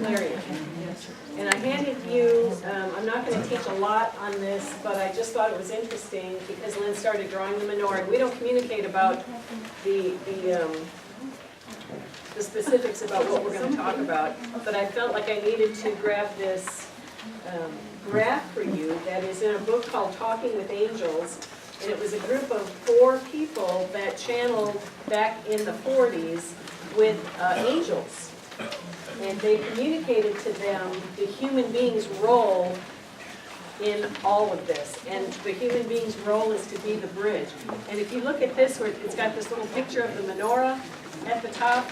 Clarion. And I handed you, I'm not going to teach a lot on this, but I just thought it was interesting because Lynn started drawing the menorah. And we don't communicate about the specifics about what we're going to talk about, but I felt like I needed to grab this graph for you that is in a book called Talking with Angels. And it was a group of 4 people that channeled back in the 40s with angels. And they communicated to them the human being's role in all of this. And the human being's role is to be the bridge. And if you look at this, where it's got this little picture of the menorah at the top,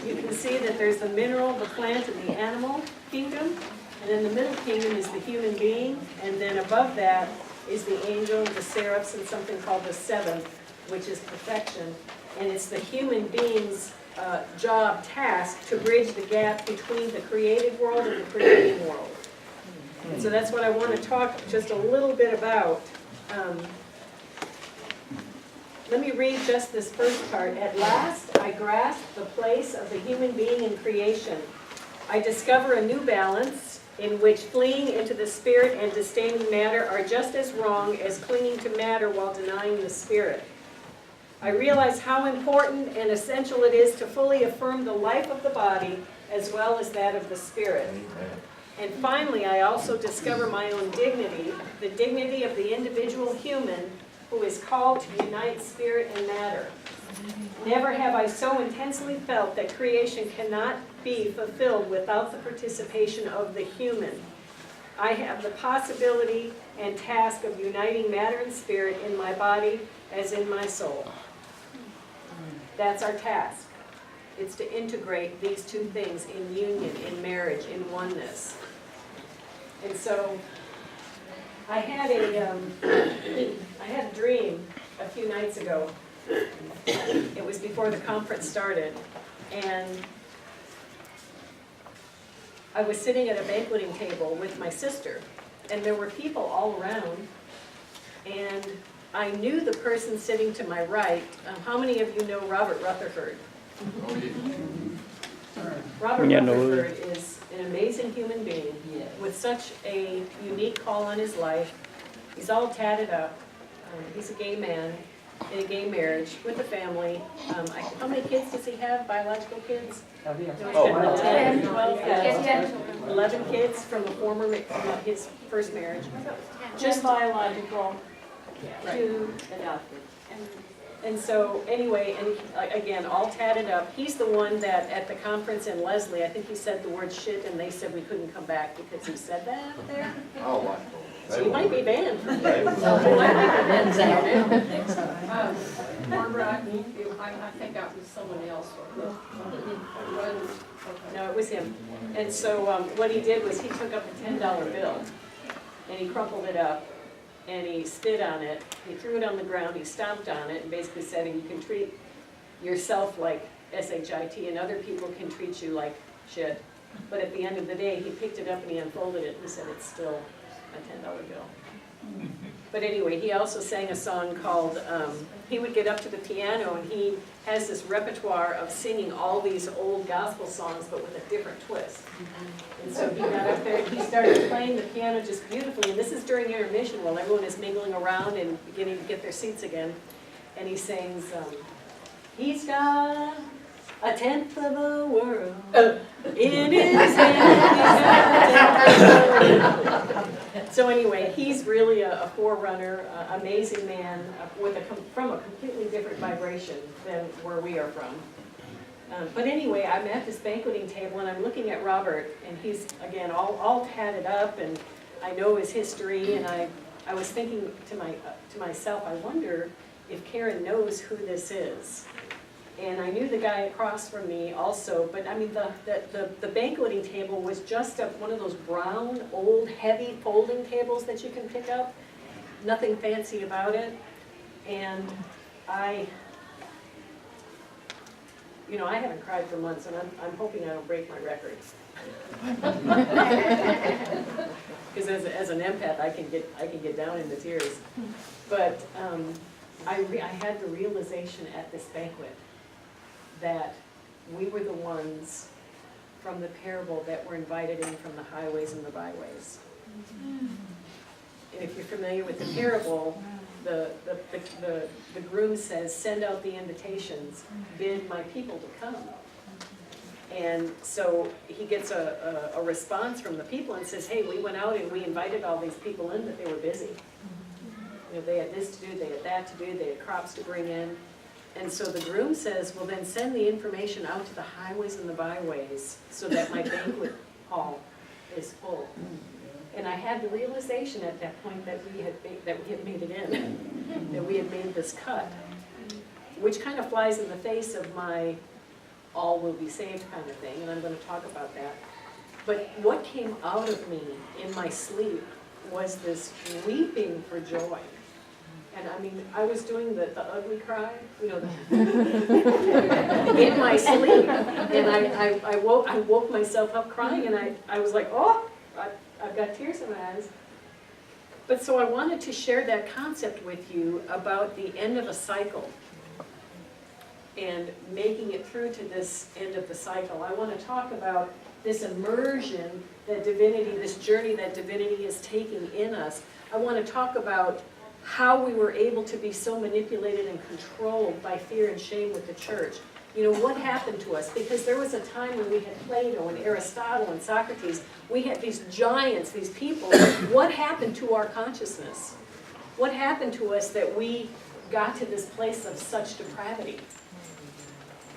you can see that there's the mineral, the plant, and the animal kingdom. And then the middle kingdom is the human being. And then above that is the angel, the seraphs, and something called the seventh, which is perfection. And it's the human being's job, task, to bridge the gap between the created world and the creating world. And so that's what I want to talk just a little bit about. Let me read just this first part. At last, I grasp the place of the human being in creation. I discover a new balance in which fleeing into the spirit and disdaining matter are just as wrong as clinging to matter while denying the spirit. I realize how important and essential it is to fully affirm the life of the body as well as that of the spirit. And finally, I also discover my own dignity, the dignity of the individual human who is called to unite spirit and matter. Never have I so intensely felt that creation cannot be fulfilled without the participation of the human. I have the possibility and task of uniting matter and spirit in my body as in my soul. That's our task. It's to integrate these two things in union, in marriage, in oneness. And so I had a dream a few nights ago. It was before the conference started, and I was sitting at a banqueting table with my sister, and there were people all around, and I knew the person sitting to my right. How many of you know Robert Rutherford? Robert Rutherford is an amazing human being with such a unique call on his life. He's all tatted up. He's a gay man in a gay marriage with a family. How many kids does he have, biological kids? No, he's got 10, 12, 11 kids from his first marriage. Just biological. Right. 2 adopted. And so anyway, and again, all tatted up. He's the one that at the conference in Leslie, I think he said the word shit, and they said we couldn't come back because he said that there. Oh, so he might be banned from Barbara, I think that was someone else. No, it was him. And so what he did was he took up a $10 bill and he crumpled it up. And he spit on it, he threw it on the ground, he stomped on it, and basically said, you can treat yourself like SHIT, and other people can treat you like shit. But at the end of the day, he picked it up and he unfolded it and said, it's still a $10 bill. But anyway, he also sang a song called, he would get up to the piano, and he has this repertoire of singing all these old gospel songs, but with a different twist. And so he got up there and he started playing the piano just beautifully. And this is during intermission while everyone is mingling around and beginning to get their seats again. And he sings, he's got a tenth of the world in his hand. So anyway, he's really a forerunner, amazing man from a completely different vibration than where we are from. But anyway, I'm at this banqueting table and I'm looking at Robert, and he's, again, all tatted up, and I know his history, and I was thinking to myself, I wonder if Karen knows who this is. And I knew the guy across from me also, but I mean, the banqueting table was just one of those brown, old, heavy folding tables that you can pick up. Nothing fancy about it. And I haven't cried for months, and I'm hoping I don't break my record. Because as an empath, I can get down into tears. But I had the realization at this banquet that we were the ones from the parable that were invited in from the highways and the byways. And if you're familiar with the parable, the groom says, send out the invitations, bid my people to come. And so he gets a response from the people and says, hey, we went out and we invited all these people in, but they were busy. You know, they had this to do, they had that to do, they had crops to bring in. And so the groom says, well, then send the information out to the highways and the byways so that my banquet hall is full. And I had the realization at that point that we had made it in, that we had made this cut, which kind of flies in the face of my all will be saved kind of thing, and I'm going to talk about that. But what came out of me in my sleep was this weeping for joy. And I mean, I was doing the ugly cry, you know, in my sleep. And I woke myself up crying, and I was like, oh, I've got tears in my eyes. But so I wanted to share that concept with you about the end of a cycle and making it through to this end of the cycle. I want to talk about this immersion that divinity, this journey that divinity is taking in us. I want to talk about how we were able to be so manipulated and controlled by fear and shame with the church. You know, what happened to us? Because there was a time when we had Plato and Aristotle and Socrates. We had these giants, these people. What happened to our consciousness? What happened to us that we got to this place of such depravity?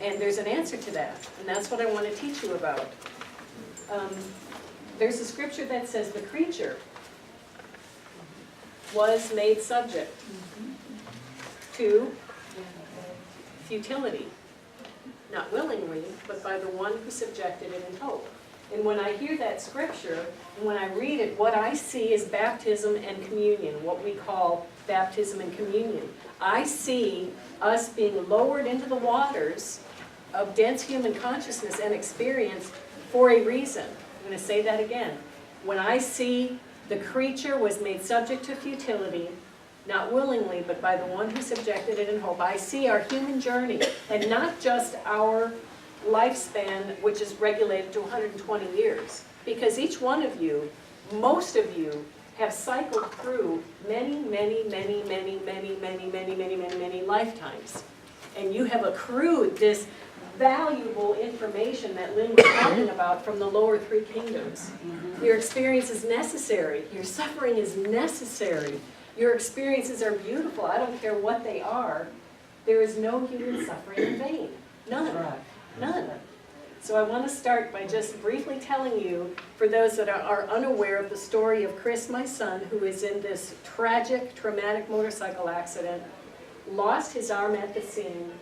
And there's an answer to that, and that's what I want to teach you about. There's a scripture that says the creature was made subject to futility, not willingly, but by the one who subjected it in hope. And when I hear that scripture, and when I read it, what I see is baptism and communion, what we call baptism and communion. I see us being lowered into the waters of dense human consciousness and experience for a reason. I'm going to say that again. When I see the creature was made subject to futility, not willingly, but by the one who subjected it in hope, I see our human journey, and not just our lifespan, which is regulated to 120 years. Because each one of you, most of you, have cycled through many lifetimes. And you have accrued this valuable information that Lynn was talking about from the lower three kingdoms. Your experience is necessary. Your suffering is necessary. Your experiences are beautiful. I don't care what they are. There is no human suffering in vain. None. None. So I want to start by just briefly telling you, for those that are unaware of the story of Chris, my son, who is in this tragic, traumatic motorcycle accident, lost his arm at the scene.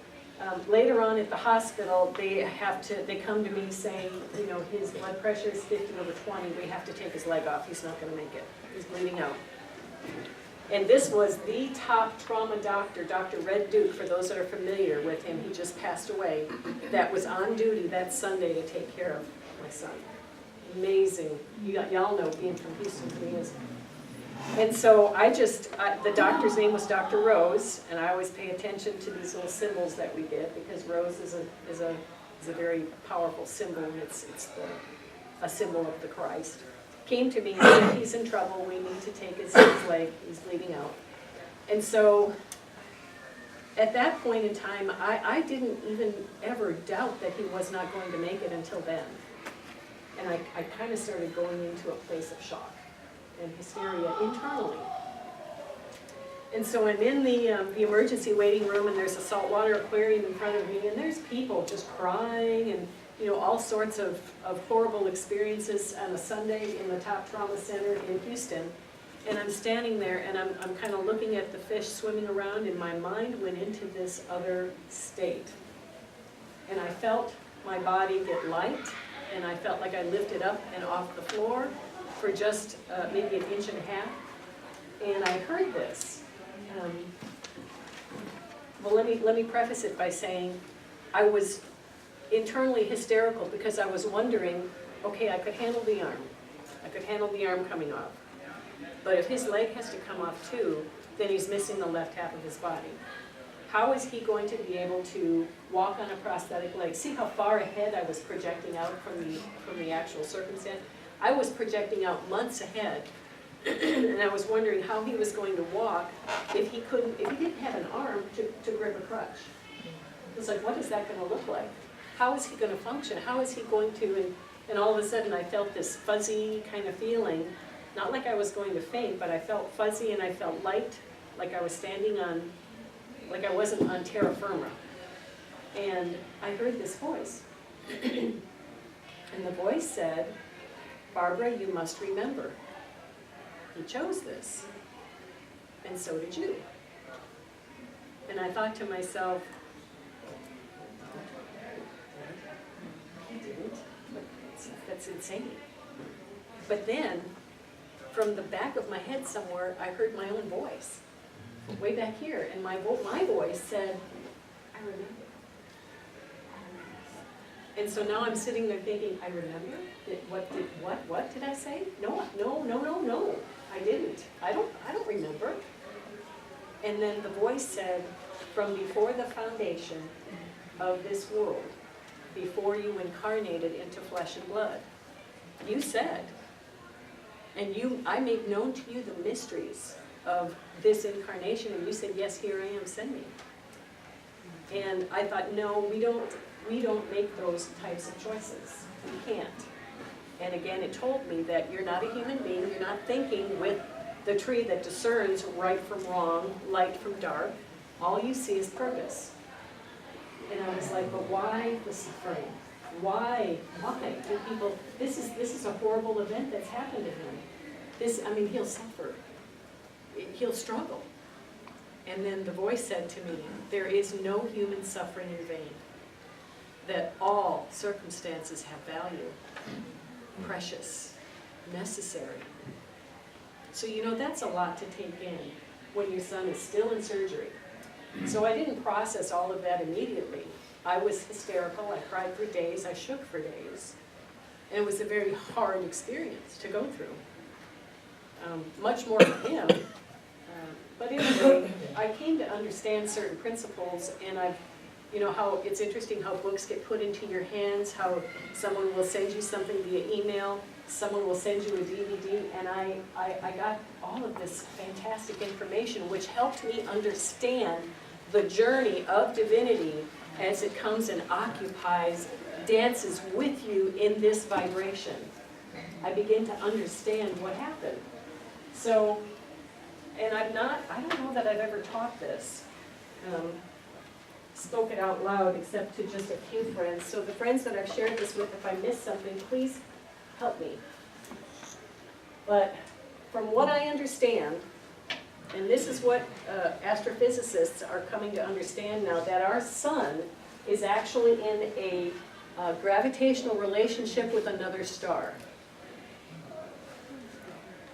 Later on at the hospital, they come to me saying, you know, his blood pressure is 50/20. We have to take his leg off. He's not going to make it. He's bleeding out. And this was the top trauma doctor, Dr. Red Duke, for those that are familiar with him. He just passed away. That was on duty that Sunday to take care of my son. Amazing. Y'all know, being from Houston, he is. And so the doctor's name was Dr. Rose, and I always pay attention to these little symbols that we get, because Rose is a very powerful symbol, and it's a symbol of the Christ. Came to me and said, he's in trouble, we need to take his leg, he's bleeding out. And so at that point in time, I didn't even ever doubt that he was not going to make it until then. And I kind of started going into a place of shock and hysteria internally. And so I'm in the emergency waiting room, and there's a saltwater aquarium in front of me, and there's people just crying and, you know, all sorts of horrible experiences on a Sunday in the top trauma center in Houston. And I'm standing there, and I'm kind of looking at the fish swimming around, and my mind went into this other state. And I felt my body get light, and I felt like I lifted up and off the floor for just maybe an inch and a half. And I heard this. Well, let me preface it by saying I was internally hysterical, because I was wondering, okay, I could handle the arm. I could handle the arm coming off. But if his leg has to come off too, then he's missing the left half of his body. How is he going to be able to walk on a prosthetic leg? See how far ahead I was projecting out from the actual circumstance? I was projecting out months ahead, and I was wondering how he was going to walk if he didn't have an arm to grip a crutch. It was like, what is that going to look like? How is he going to function? How is he going to, and all of a sudden I felt this fuzzy kind of feeling, not like I was going to faint, but I felt fuzzy and I felt light, like I was standing on, like I wasn't on terra firma. And I heard this voice. And the voice said, Barbara, you must remember, he chose this, and so did you. And I thought to myself, he didn't, that's insane. But then, from the back of my head somewhere, I heard my own voice, way back here, and my voice said, I remember. And so now I'm sitting there thinking, I remember? What did I say? No, I didn't. I don't remember. And then the voice said, from before the foundation of this world, before you incarnated into flesh and blood, you said, and I made known to you the mysteries of this incarnation, and you said, yes, here I am, send me. And I thought, no, we don't make those types of choices. We can't. And again, it told me that you're not a human being, you're not thinking with the tree that discerns right from wrong, light from dark. All you see is purpose. And I was like, but why the suffering? Why do people, this is a horrible event that's happened to him. He'll suffer. He'll struggle. And then the voice said to me, there is no human suffering in vain. That all circumstances have value, precious, necessary. So that's a lot to take in when your son is still in surgery. So I didn't process all of that immediately. I was hysterical, I cried for days, I shook for days. And it was a very hard experience to go through. Much more for him. But anyway, I came to understand certain principles, and how it's interesting how books get put into your hands, how someone will send you something via email, someone will send you a DVD, and I got all of this fantastic information which helped me understand the journey of divinity as it comes and occupies, dances with you in this vibration. I begin to understand what happened. So, and I don't know that I've ever taught this. Spoke it out loud except to just a few friends. So the friends that I've shared this with, if I miss something, please help me. But from what I understand, and this is what astrophysicists are coming to understand now, that our sun is actually in a gravitational relationship with another star.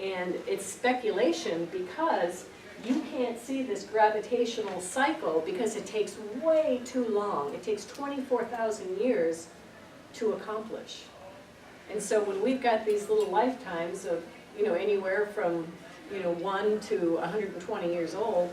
And it's speculation because you can't see this gravitational cycle because it takes way too long. It takes 24,000 years to accomplish. And so when we've got these little lifetimes of, anywhere from, 1 to 120 years old,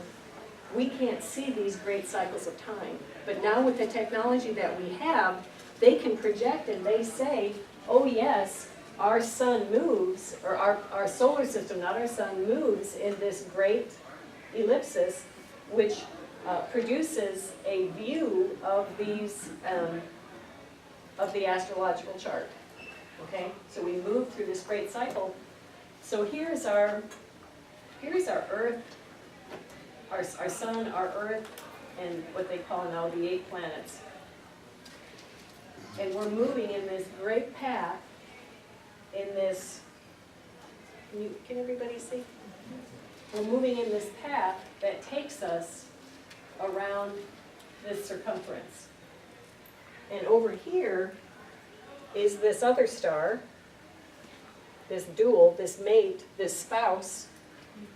we can't see these great cycles of time. But now with the technology that we have, they can project and they say, oh yes, our sun moves, or our solar system, not our sun, moves in this great ellipsis, which produces a view of these, of the astrological chart. Okay, so we move through this great cycle. So here's our Earth, our sun, our Earth, and what they call now the 8 planets. And we're moving in this great path, in this, can everybody see? We're moving in this path that takes us around this circumference. And over here is this other star, this dual, this mate, this spouse,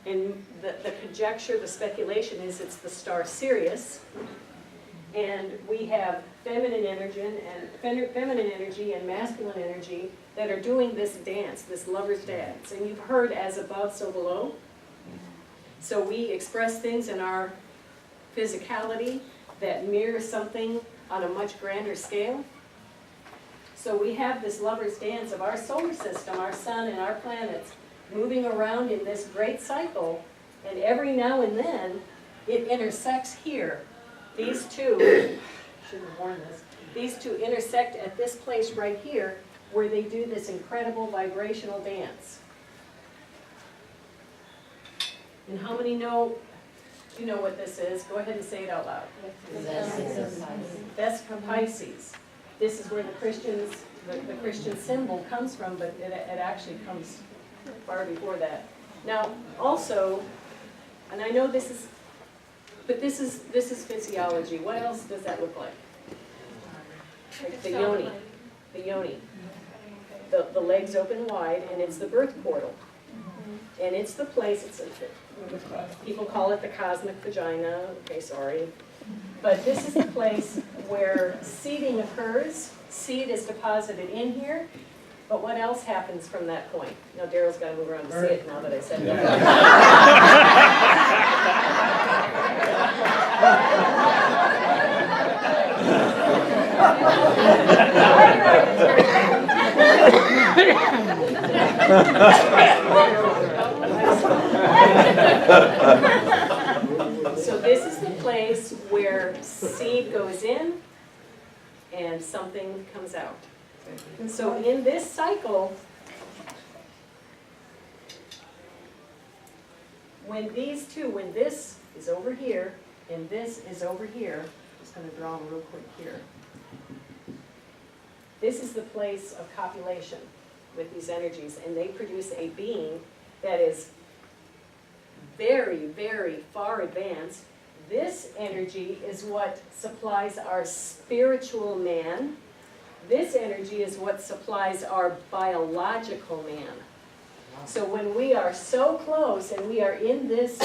and the conjecture, the speculation is it's the star Sirius, and we have feminine energy and masculine energy that are doing this dance, this lover's dance. And you've heard as above, so below. So we express things in our physicality that mirrors something on a much grander scale. So we have this lover's dance of our solar system, our sun and our planets, moving around in this great cycle, and every now and then it intersects here. These two, should have worn this, these two intersect at this place right here where they do this incredible vibrational dance. And how many know, you know what this is? Go ahead and say it out loud. Vesica Pisces. This is where the Christians, the Christian symbol comes from, but it actually comes far before that. Now, also, and I know this is, but this is physiology. What else does that look like? The yoni. The yoni. The legs open wide, and it's the birth portal. And it's the place, people call it the cosmic vagina, okay, sorry. But this is the place where seeding occurs. Seed is deposited in here. But what else happens from that point? Now, Daryl's got to move around to see it now that I said So this is the place where seed goes in and something comes out. And so in this cycle, when these two, when this is over here and this is over here, I'm just going to draw them real quick here. This is the place of copulation with these energies, and they produce a being that is very, very far advanced. This energy is what supplies our spiritual man. This energy is what supplies our biological man. So when we are so close and we are in this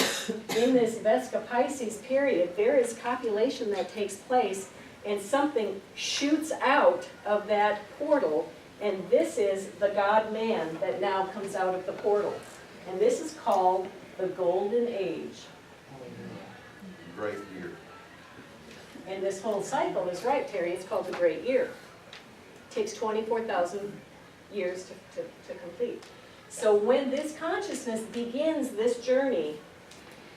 Vesica Pisces period, there is copulation that takes place and something shoots out of that portal, and this is the God-man that now comes out of the portal. And this is called the Golden Age. Great year. And this whole cycle is right, Terry, it's called the Great Year. It takes 24,000 years to complete. So when this consciousness begins this journey,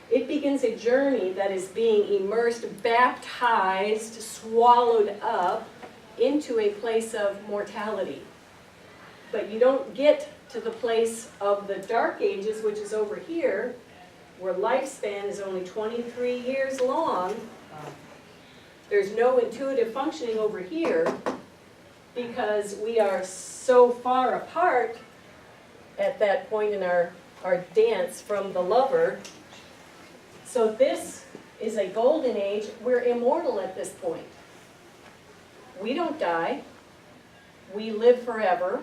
it begins a journey that is being immersed, baptized, swallowed up into a place of mortality. But you don't get to the place of the Dark Ages, which is over here, where lifespan is only 23 years long. There's no intuitive functioning over here because we are so far apart at that point in our dance from the lover. So this is a golden age. We're immortal at this point. We don't die. We live forever.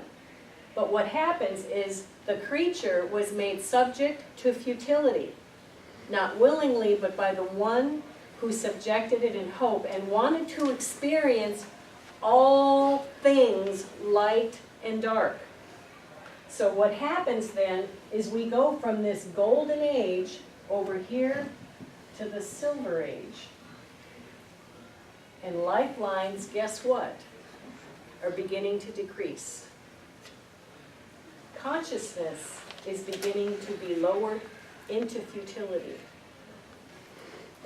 But what happens is the creature was made subject to futility. Not willingly, but by the one who subjected it in hope and wanted to experience all things light and dark. So what happens then is we go from this golden age over here to the silver age. And lifelines, guess what, are beginning to decrease. Consciousness is beginning to be lowered into futility.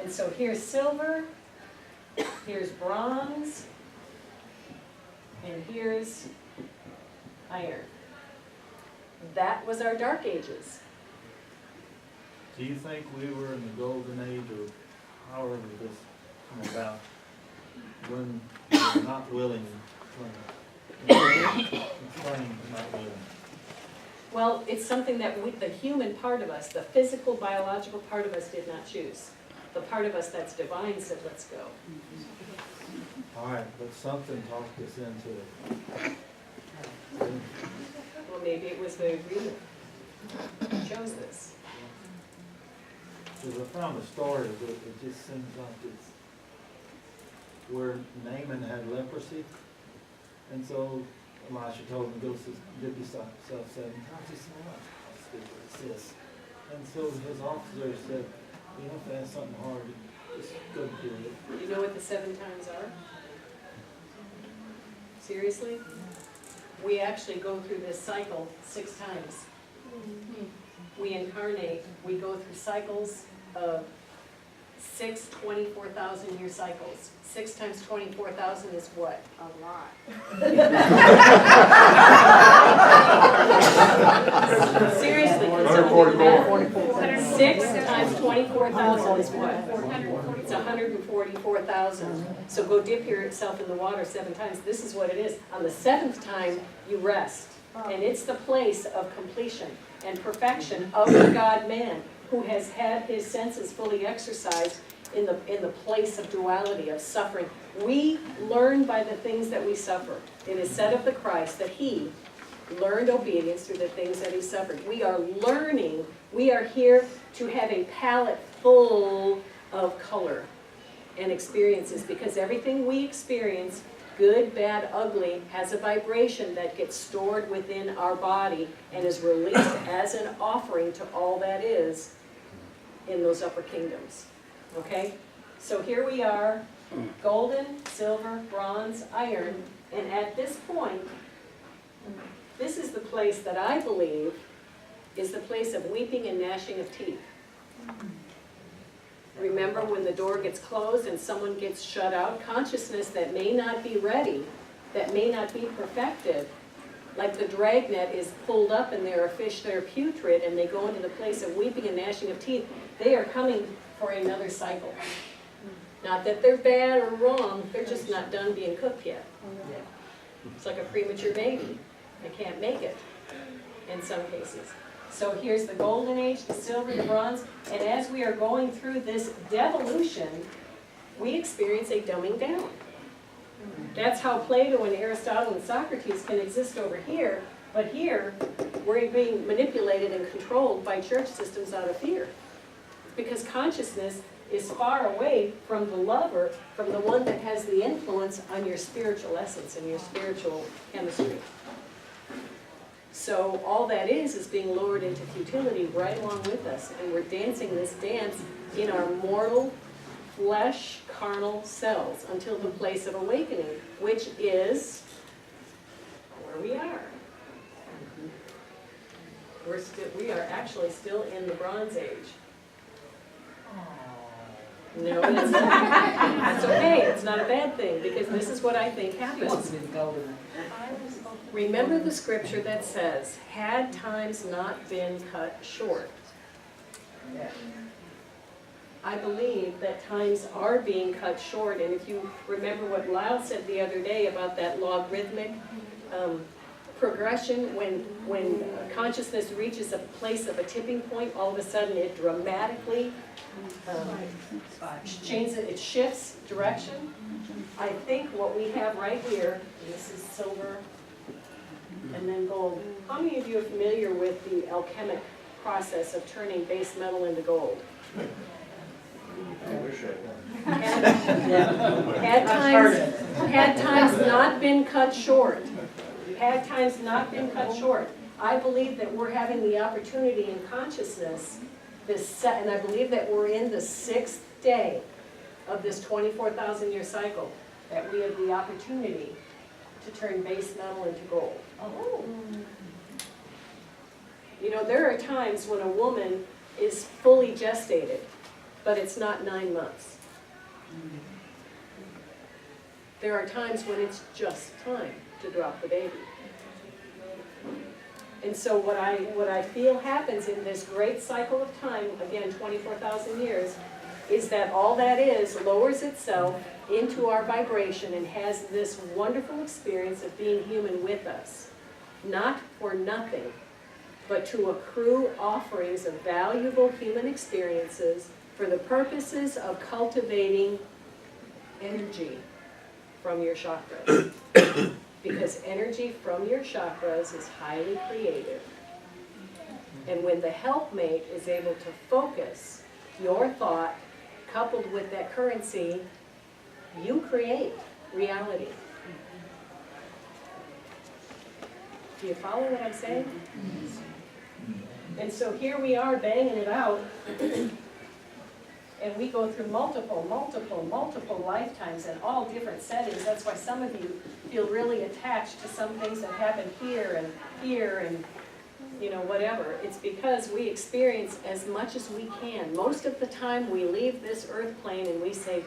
And so here's silver, here's bronze, and here's iron. That was our Dark Ages. Do you think we were in the golden age, or however this came about, when we were not willing, trained not willing? Well, it's something that the human part of us, the physical, biological part of us did not choose. The part of us that's divine said, let's go. All right, but something talked us into it. Well, maybe it was the agreement. We chose this. Because I found a story of it, it just seems like it's where Naaman had leprosy, and so Elisha told him, go dip yourself 7 times. He said, well, how stupid is this? And so his officer said, you have to ask something hard. Just go do it. You know what the 7 times are? Seriously? We actually go through this cycle 6 times. We incarnate, we go through cycles of 6 24,000-year cycles. 6 times 24,000 is what? A lot. Seriously, can someone do that? 6 times 24,000 is what? It's 144,000. So go dip yourself in the water 7 times. This is what it is. On the 7th time, you rest. And it's the place of completion and perfection of the God-man who has had his senses fully exercised in the place of duality, of suffering. We learn by the things that we suffer. It is said of the Christ that he learned obedience through the things that he suffered. We are learning. We are here to have a palette full of color and experiences, because everything we experience, good, bad, ugly, has a vibration that gets stored within our body and is released as an offering to all that is in those upper kingdoms. Okay? So here we are, golden, silver, bronze, iron, and at this point, this is the place that I believe is the place of weeping and gnashing of teeth. Remember when the door gets closed and someone gets shut out? Consciousness that may not be ready, that may not be perfected, like the dragnet is pulled up and there are fish that are putrid and they go into the place of weeping and gnashing of teeth. They are coming for another cycle. Not that they're bad or wrong, they're just not done being cooked yet. It's like a premature baby. They can't make it in some cases. So here's the golden age, the silver, the bronze, and as we are going through this devolution, we experience a dumbing down. That's how Plato and Aristotle and Socrates can exist over here, but here we're being manipulated and controlled by church systems out of fear. Because consciousness is far away from the lover, from the one that has the influence on your spiritual essence and your spiritual chemistry. So all that is being lowered into futility right along with us, and we're dancing this dance in our mortal, flesh, carnal selves until the place of awakening, which is where we are. We are actually still in the Bronze Age. No, it's not. That's okay. It's not a bad thing, because this is what I think happens. Remember the scripture that says, had times not been cut short. I believe that times are being cut short, and if you remember what Lyle said the other day about that logarithmic progression, when consciousness reaches a place of a tipping point, all of a sudden it dramatically changes, it shifts direction. I think what we have right here, and this is silver and then gold. How many of you are familiar with the alchemic process of turning base metal into gold? I wish I Had times not been cut short. Had times not been cut short. I believe that we're having the opportunity in consciousness, and I believe that we're in the 6th day of this 24,000-year cycle, that we have the opportunity to turn base metal into gold. Oh. You know, there are times when a woman is fully gestated, but it's not 9 months. There are times when it's just time to drop the baby. And so what I feel happens in this great cycle of time, again, 24,000 years, is that all that is lowers itself into our vibration and has this wonderful experience of being human with us. Not for nothing, but to accrue offerings of valuable human experiences for the purposes of cultivating energy from your chakras. Because energy from your chakras is highly creative. And when the helpmate is able to focus your thought coupled with that currency, you create reality. Do you follow what I'm saying? And so here we are banging it out. And we go through multiple lifetimes in all different settings. That's why some of you feel really attached to some things that happen here and you know, whatever. It's because we experience as much as we can. Most of the time we leave this earth plane and we say,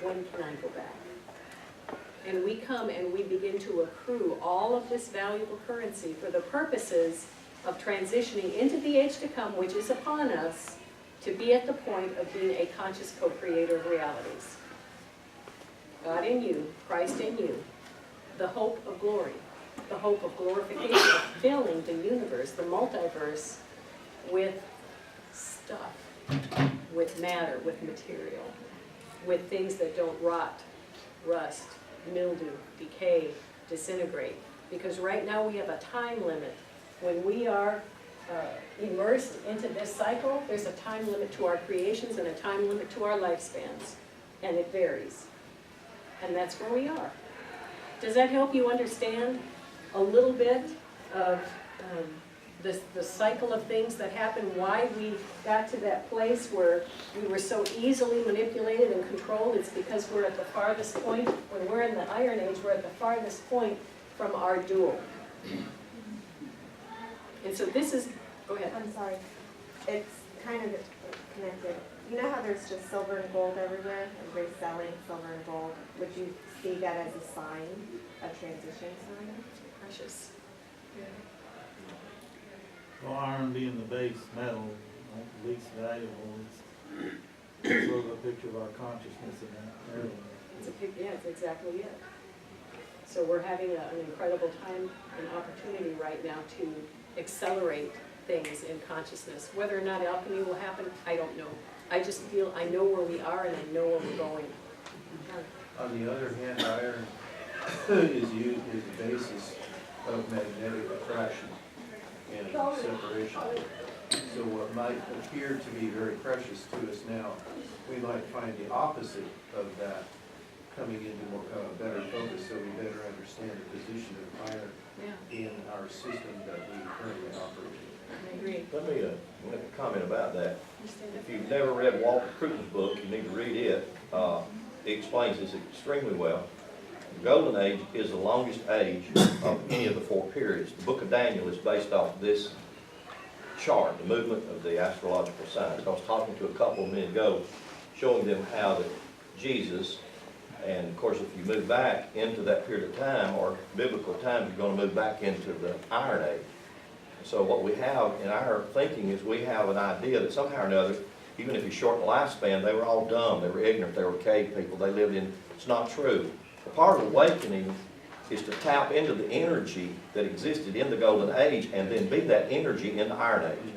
when can I go back? And we come and we begin to accrue all of this valuable currency for the purposes of transitioning into the age to come, which is upon us, to be at the point of being a conscious co-creator of realities. God in you, Christ in you, the hope of glory, the hope of glorification, of filling the universe, the multiverse, with stuff, with matter, with material, with things that don't rot, rust, mildew, decay, disintegrate. Because right now we have a time limit. When we are immersed into this cycle, there's a time limit to our creations and a time limit to our lifespans, and it varies. And that's where we are. Does that help you understand a little bit of the cycle of things that happen, why we got to that place where we were so easily manipulated and controlled? It's because we're at the farthest point. When we're in the Iron Age, we're at the farthest point from our dual. And so this is, go ahead. I'm sorry. It's kind of connected. You know how there's just silver and gold everywhere? Everybody's selling silver and gold. Would you see that as a sign, a transition sign? Precious. Well, iron being the base metal, like the least valuable, it's sort of a picture of our consciousness in that area. Yeah, it's exactly it. So we're having an incredible time and opportunity right now to accelerate things in consciousness. Whether or not alchemy will happen, I don't know. I just feel I know where we are and I know where we're going. On the other hand, iron is used as the basis of magnetic attraction and separation. So what might appear to be very precious to us now, we might find the opposite of that coming into more better focus, so we better understand the position of iron in our system that we currently operate in. I agree. Let me make a comment about that. If you've never read Walter Cruton's book, you need to read it. He explains this extremely well. The Golden Age is the longest age of any of the four periods. The book of Daniel is based off this chart, the movement of the astrological signs. I was talking to a couple a minute ago, showing them how that Jesus, and of course if you move back into that period of time, or biblical time, you're going to move back into the Iron Age. So what we have in our thinking is we have an idea that somehow or another, even if you shorten the lifespan, they were all dumb, they were ignorant, they were cave people, they lived in, it's not true. The part of awakening is to tap into the energy that existed in the Golden Age and then be that energy in the Iron Age.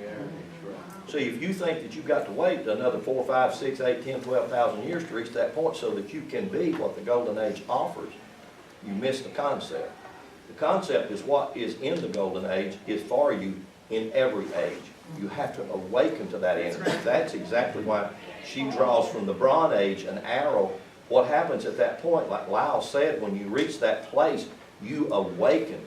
So if you think that you've got to wait another 4, 5, 6, 8, 10, 12,000 years to reach that point so that you can be what the Golden Age offers, you miss the concept. The concept is what is in the Golden Age is for you in every age. You have to awaken to that energy. That's exactly why she draws from the Bronze Age an arrow. What happens at that point, like Lyle said, when you reach that place, you awaken.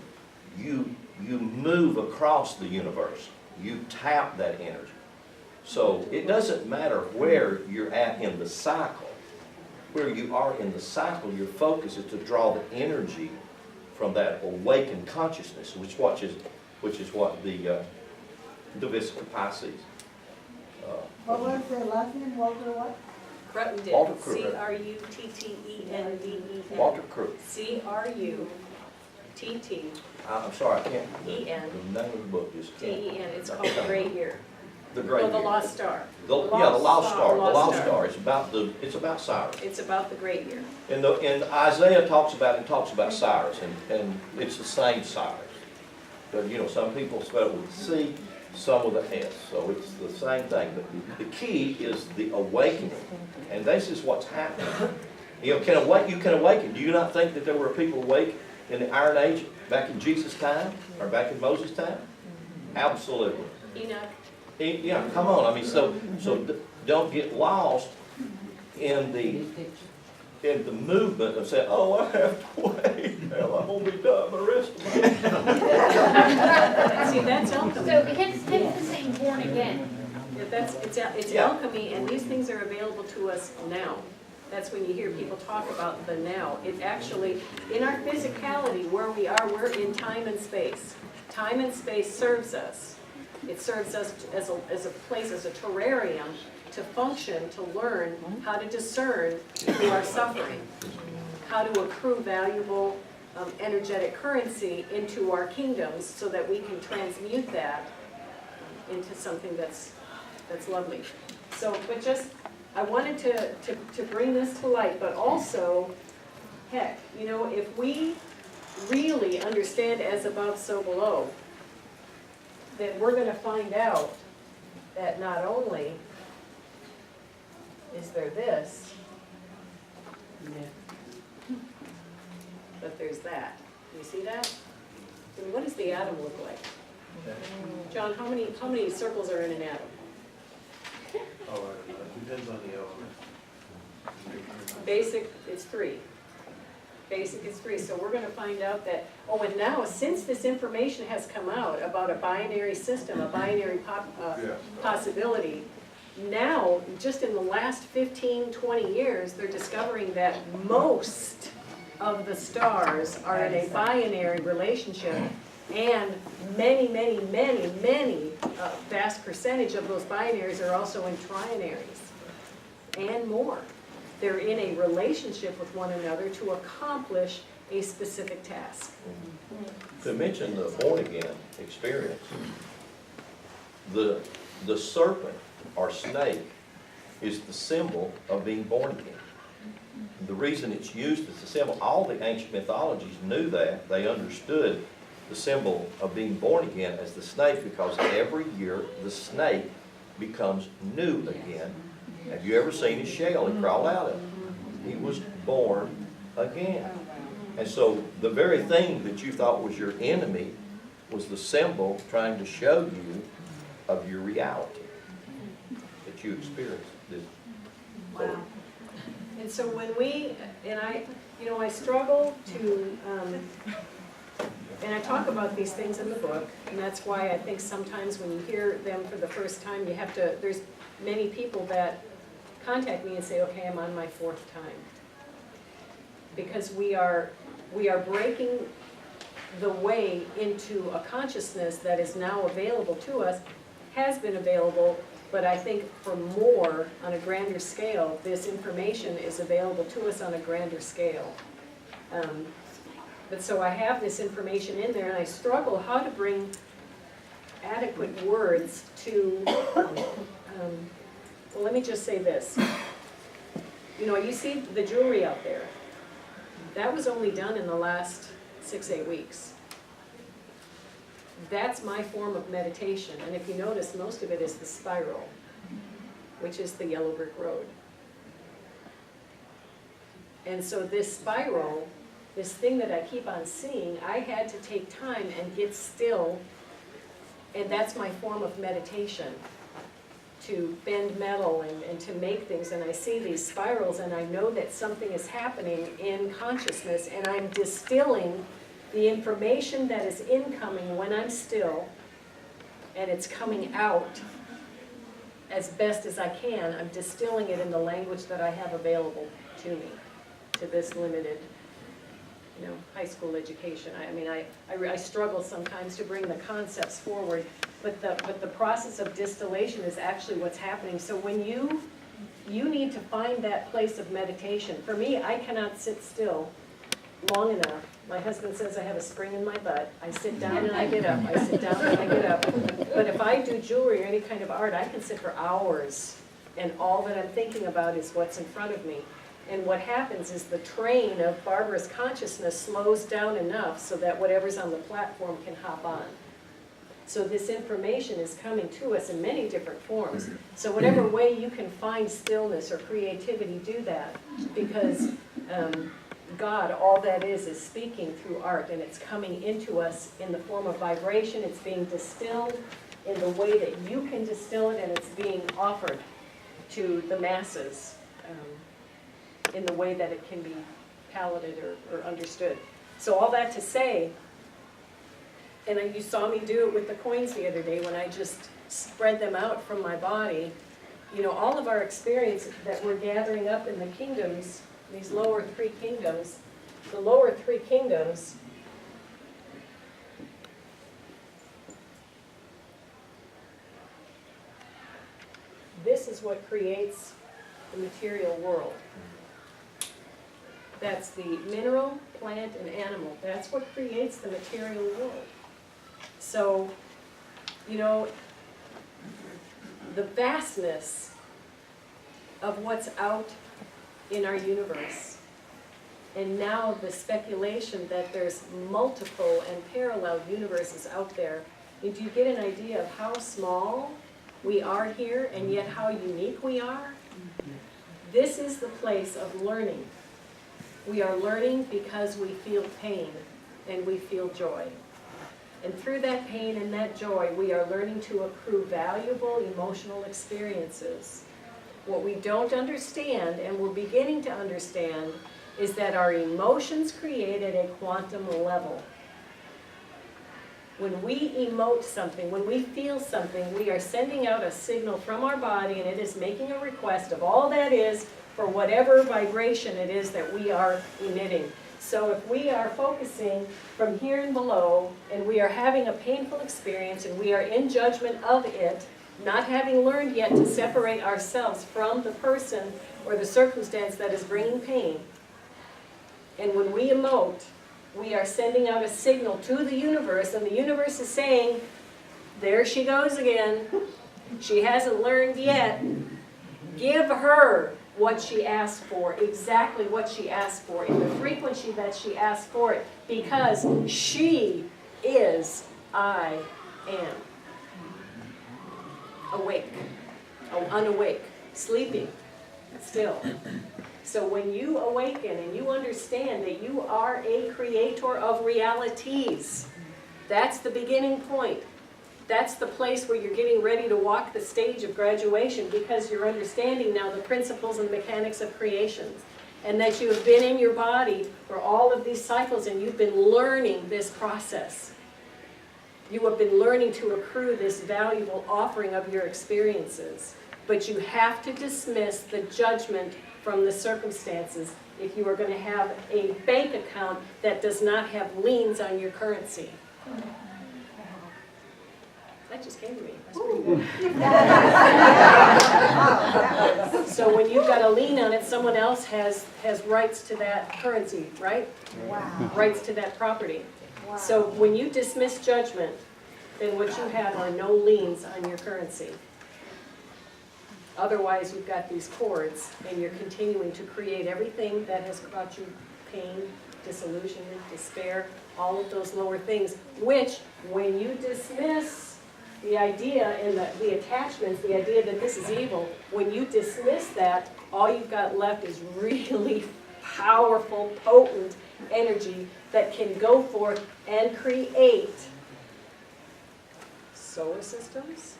You move across the universe. You tap that energy. So it doesn't matter where you're at in the cycle. Where you are in the cycle, your focus is to draw the energy from that awakened consciousness, which is what the Vesica Pisces. What was the last name, Walter what? Cruttendale. Walter Crutten. C-R-U-T-T-E-N-D-E-N. Walter Crook. C-R-U-T-T. I'm sorry, I can't. E-N. The name of the book is T-E-N. It's called The Great Year. The Great Oh, The Year. Lost Star. The Lost Star. The Lost Star. It's about Cyrus. It's about the Great Year. And Isaiah talks about Cyrus, and it's the same Cyrus. But you know, some people spell it with a C, some with a S. So it's the same thing. But the key is the awakening, and this is what's happening. You know, you can awaken. Do you not think that there were people awake in the Iron Age back in Jesus' time or back in Moses' time? Absolutely. Enoch. Yeah, come on. I mean, so don't get lost in the movement of saying, "Oh, I have to wait. Hell, I'm gonna be done the rest of my life." See, that's alchemy. So hence the saying born again. It's Yeah. alchemy, and these things are available to us now. That's when you hear people talk about the now. It actually, in our physicality, where we are, we're in time and space. Time and space serves us. It serves us as a place, as a terrarium, to function, to learn how to discern through our suffering, how to accrue valuable energetic currency into our kingdoms so that we can transmute that into something that's lovely. So, but just, I wanted to bring this to light, but also, heck, you know, if we really understand as above, so below, then we're gonna find out that not only is there this, but there's that. You see that? And what does the atom look like? John, how many circles are in an atom? Oh, it depends on the element. Basic is 3. Basic is 3. So we're going to find out that, oh, and now since this information has come out about a binary system, a binary possibility, now, just in the last 15, 20 years, they're discovering that most of the stars are in a binary relationship, and many, vast percentage of those binaries are also in trinaries, and more. They're in a relationship with one another to accomplish a specific task. To mention the born-again experience, the serpent or snake is the symbol of being born again. The reason it's used as a symbol, all the ancient mythologies knew that. They understood the symbol of being born again as the snake, because every year the snake becomes new again. Have you ever seen his shell? He crawled out of it. He was born again. And so the very thing that you thought was your enemy was the symbol trying to show you of your reality that you experienced. Wow. And so when we, and I, you know, I struggle to, and I talk about these things in the book, and that's why I think sometimes when you hear them for the first time, you have to, there's many people that contact me and say, okay, I'm on my 4th time. Because we are breaking the way into a consciousness that is now available to us, has been available, but I think for more, on a grander scale, this information is available to us on a grander scale. But so I have this information in there, and I struggle how to bring adequate words to, well, let me just say this. You know, you see the jewelry out there. That was only done in the last 6-8 weeks. That's my form of meditation. And if you notice, most of it is the spiral, which is the yellow brick road. And so this spiral, this thing that I keep on seeing, I had to take time and get still, and that's my form of meditation, to bend metal and to make things. And I see these spirals, and I know that something is happening in consciousness, and I'm distilling the information that is incoming when I'm still, and it's coming out as best as I can. I'm distilling it in the language that I have available to me, to this limited, you know, high school education. I mean, I struggle sometimes to bring the concepts forward, but the process of distillation is actually what's happening. So when you need to find that place of meditation. For me, I cannot sit still long enough. My husband says I have a spring in my butt. I sit down and I get up. I sit down and I get up. But if I do jewelry or any kind of art, I can sit for hours, and all that I'm thinking about is what's in front of me. And what happens is the train of Barbara's consciousness slows down enough so that whatever's on the platform can hop on. So this information is coming to us in many different forms. So whatever way you can find stillness or creativity, do that. Because God, all that is speaking through art, and it's coming into us in the form of vibration. It's being distilled in the way that you can distill it, and it's being offered to the masses in the way that it can be palated or understood. So all that to say, and you saw me do it with the coins the other day when I just spread them out from my body, you know, all of our experience that we're gathering up in the kingdoms, these lower three kingdoms, the lower three kingdoms, this is what creates the material world. That's the mineral, plant, and animal. That's what creates the material world. So, you know, the vastness of what's out in our universe, and now the speculation that there's multiple and parallel universes out there, and do you get an idea of how small we are here and yet how unique we are? This is the place of learning. We are learning because we feel pain and we feel joy. And through that pain and that joy, we are learning to accrue valuable emotional experiences. What we don't understand, and we're beginning to understand, is that our emotions create at a quantum level. When we emote something, when we feel something, we are sending out a signal from our body, and it is making a request of all that is for whatever vibration it is that we are emitting. So if we are focusing from here and below, and we are having a painful experience, and we are in judgment of it, not having learned yet to separate ourselves from the person or the circumstance that is bringing pain, and when we emote, we are sending out a signal to the universe, and the universe is saying, there she goes again. She hasn't learned yet. Give her what she asked for, exactly what she asked for, in the frequency that she asked for it, because she is I am. Awake, unawake, sleeping, still. So when you awaken and you understand that you are a creator of realities, that's the beginning point. That's the place where you're getting ready to walk the stage of graduation, because you're understanding now the principles and mechanics of creation. And that you have been in your body for all of these cycles, and you've been learning this process. You have been learning to accrue this valuable offering of your experiences. But you have to dismiss the judgment from the circumstances if you are going to have a bank account that does not have liens on your currency. That just came to me. That's pretty good. So when you've got a lien on it, someone else has rights to that currency, right? Wow. Rights to that property. Wow. So when you dismiss judgment, then what you have are no liens on your currency. Otherwise, you've got these cords, and you're continuing to create everything that has brought you pain, disillusionment, despair, all of those lower things, which, when you dismiss the idea and the attachments, the idea that this is evil, when you dismiss that, all you've got left is really powerful, potent energy that can go forth and create solar systems,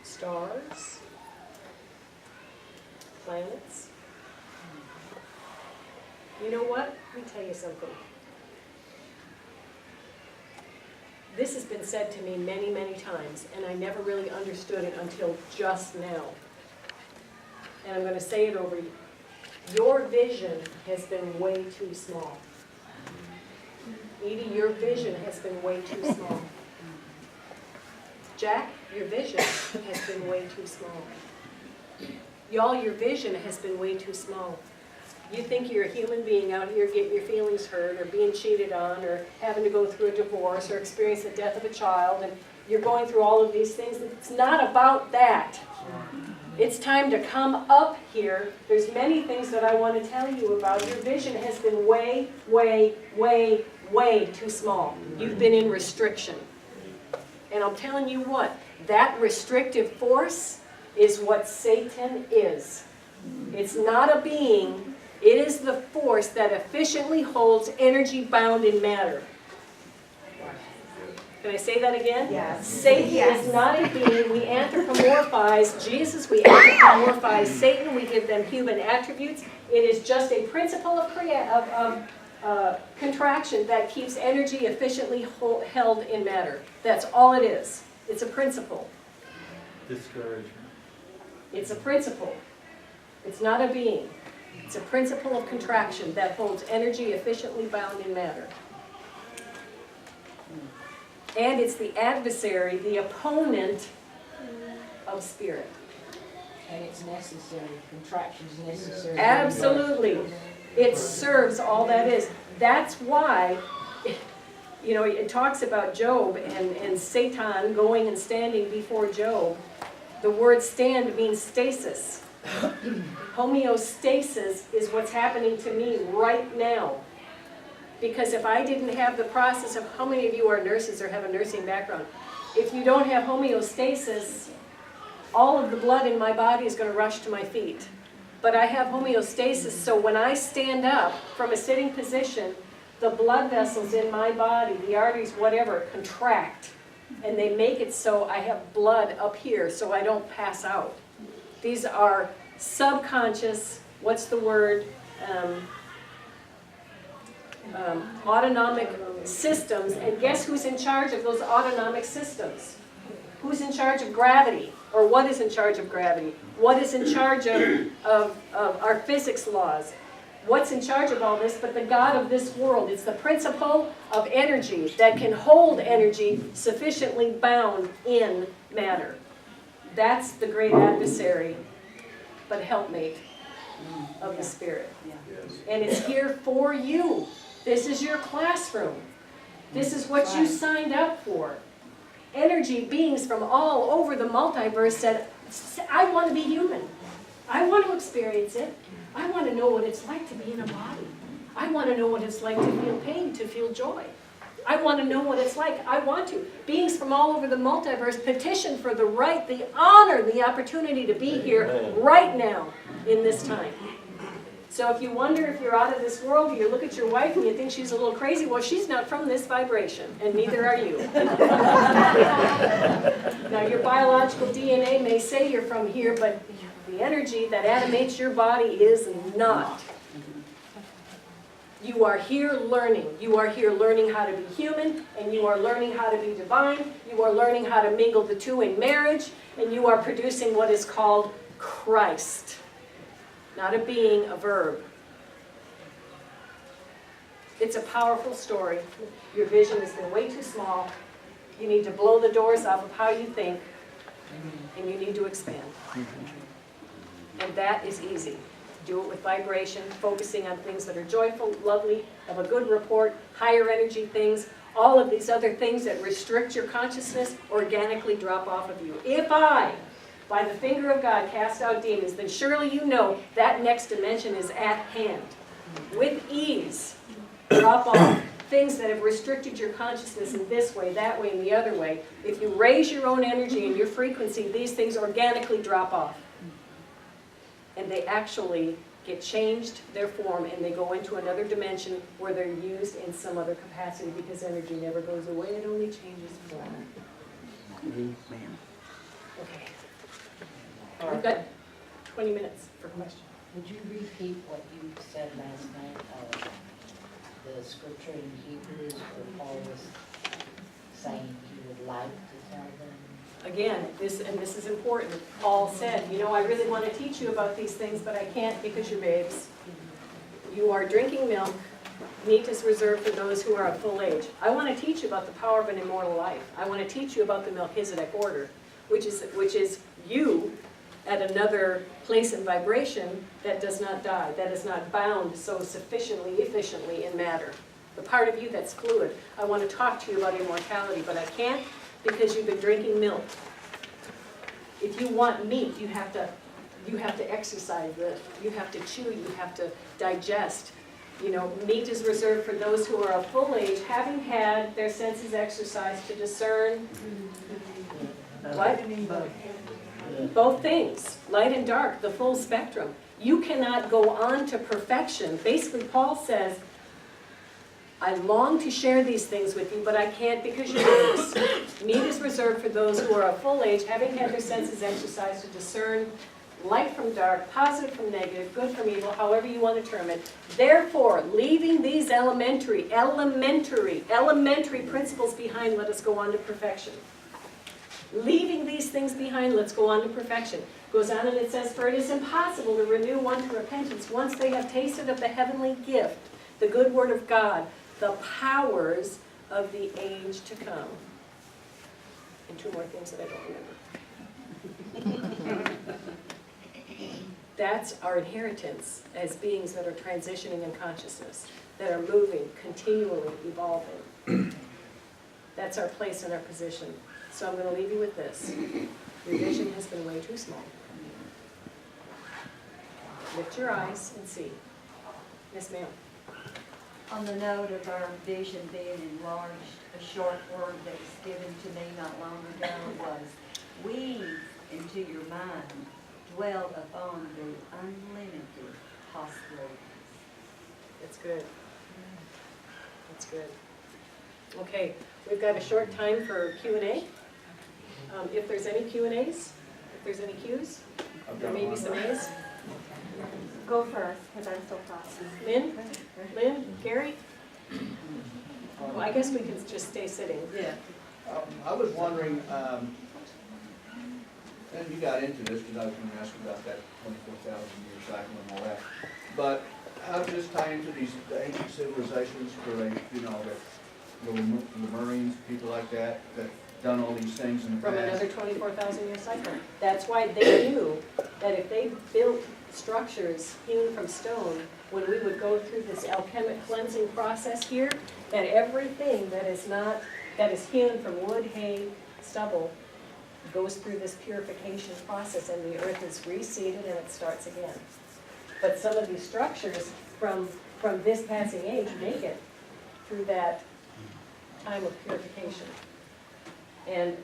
stars, planets. You know what? Let me tell you something. This has been said to me many, many times, and I never really understood it until just now. And I'm going to say it over you. Your vision has been way too small. Edie, your vision has been way too small. Jack, your vision has been way too small. Y'all, your vision has been way too small. You think you're a human being out here getting your feelings hurt or being cheated on or having to go through a divorce or experience the death of a child, and you're going through all of these things. It's not about that. It's time to come up here. There's many things that I want to tell you about. Your vision has been way, way, way, way too small. You've been in restriction. And I'm telling you what, that restrictive force is what Satan is. It's not a being. It is the force that efficiently holds energy bound in matter. Can I say that again? Yes. Satan is not a being. We anthropomorphize Jesus. We anthropomorphize Satan. We give them human attributes. It is just a principle of contraction that keeps energy efficiently held in matter. That's all it is. It's a principle. Discouragement. It's a principle. It's not a being. It's a principle of contraction that holds energy efficiently bound in matter. And it's the adversary, the opponent of spirit. And it's necessary, contraction's necessary. Absolutely. It serves all that is. That's why, you know, it talks about Job and Satan going and standing before Job. The word stand means stasis. Homeostasis is what's happening to me right now. Because if I didn't have the process of, how many of you are nurses or have a nursing background? If you don't have homeostasis, all of the blood in my body is going to rush to my feet. But I have homeostasis, so when I stand up from a sitting position, the blood vessels in my body, the arteries, whatever, contract. And they make it so I have blood up here so I don't pass out. These are subconscious, what's the word? Autonomic systems. And guess who's in charge of those autonomic systems? Who's in charge of gravity? Or what is in charge of gravity? What is in charge of our physics laws? What's in charge of all this but the God of this world? It's the principle of energy that can hold energy sufficiently bound in matter. That's the great adversary, but helpmate of the Spirit. Yes. And it's here for you. This is your classroom. This is what you signed up for. Energy beings from all over the multiverse said, I want to be human. I want to experience it. I want to know what it's like to be in a body. I want to know what it's like to feel pain, to feel joy. I want to know what it's like. I want to. Beings from all over the multiverse petition for the right, the honor, the opportunity to be here right now in this time. So if you wonder if you're out of this world, or you look at your wife and you think she's a little crazy, well, she's not from this vibration, and neither are you. Now, your biological DNA may say you're from here, but the energy that animates your body is not. You are here learning. You are here learning how to be human, and you are learning how to be divine. You are learning how to mingle the two in marriage, and you are producing what is called Christ. Not a being, a verb. It's a powerful story. Your vision has been way too small. You need to blow the doors off of how you think, and you need to expand. And that is easy. Do it with vibration, focusing on things that are joyful, lovely, of a good report, higher energy things. All of these other things that restrict your consciousness organically drop off of you. If I, by the finger of God, cast out demons, then surely you know that next dimension is at hand. With ease, drop off things that have restricted your consciousness in this way, that way, and the other way. If you raise your own energy and your frequency, these things organically drop off. And they actually get changed their form and they go into another dimension where they're used in some other capacity because energy never goes away, it only changes form. Amen. Okay. We've got 20 minutes for questions. Would you repeat what you said last night, the scripture in Hebrews where Paul was saying he would like to tell them? Again, this is important. Paul said, you know, I really want to teach you about these things, but I can't because you're babes. You are drinking milk. Meat is reserved for those who are of full age. I want to teach you about the power of an immortal life. I want to teach you about the Melchizedek order, which is you at another place in vibration that does not die, that is not bound so sufficiently, efficiently in matter. The part of you that's fluid. I want to talk to you about immortality, but I can't because you've been drinking milk. If you want meat, you have to exercise it. You have to chew, you have to digest. You know, meat is reserved for those who are of full age, having had their senses exercised to discern what? Both things, light and dark, the full spectrum. You cannot go on to perfection. Basically, Paul says, I long to share these things with you, but I can't because you're babes. Meat is reserved for those who are of full age, having had their senses exercised to discern light from dark, positive from negative, good from evil, however you want to term it. Therefore, leaving these elementary principles behind, let us go on to perfection. Leaving these things behind, let's go on to perfection. Goes on and it says, for it is impossible to renew one to repentance once they have tasted of the heavenly gift, the good word of God, the powers of the age to come. And two more things that I don't remember. That's our inheritance as beings that are transitioning in consciousness, that are moving, continually evolving. That's our place and our position. So I'm going to leave you with this. Your vision has been way too small. Lift your eyes and see. Yes, ma'am. On the note of our vision being enlarged, a short word that was given to me not long ago was, weave into your mind, dwell upon the unlimited possibilities. That's good. That's good. Okay, we've got a short time for Q&A. If there's any Q&As, if there's any Q's, there may be some A's. Go first, because I'm still processing. Lynn, Gary? Well, I guess we can just stay sitting. Yeah. I was wondering, and you got into this because I was going to ask about that 24,000 year cycle and all that, but how does this tie into these ancient civilizations where they, you know, the Marines, people like that, that done all these things in the From past? another 24,000 year cycle. That's why they knew that if they built structures hewn from stone, when we would go through this alchemic cleansing process here, that everything that is hewn from wood, hay, stubble, goes through this purification process and the earth is reseeded and it starts again. But some of these structures from this passing age make it through that time of purification. And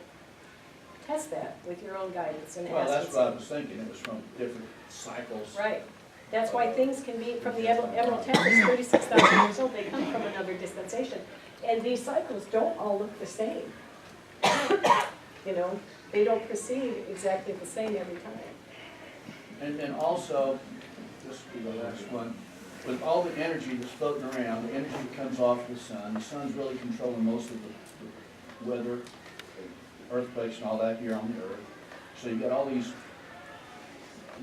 test that with your own guidance and Well, ask. that's what I was thinking, it was from different cycles. Right. That's why things can be, from the Emerald Temple, is 36,000 years old, they come from another dispensation. And these cycles don't all look the same. You know, they don't proceed exactly the same every time. And also, this will be the last one, with all the energy that's floating around, the energy that comes off the sun's really controlling most of the weather, earthquakes and all that here on the earth. So you've got all these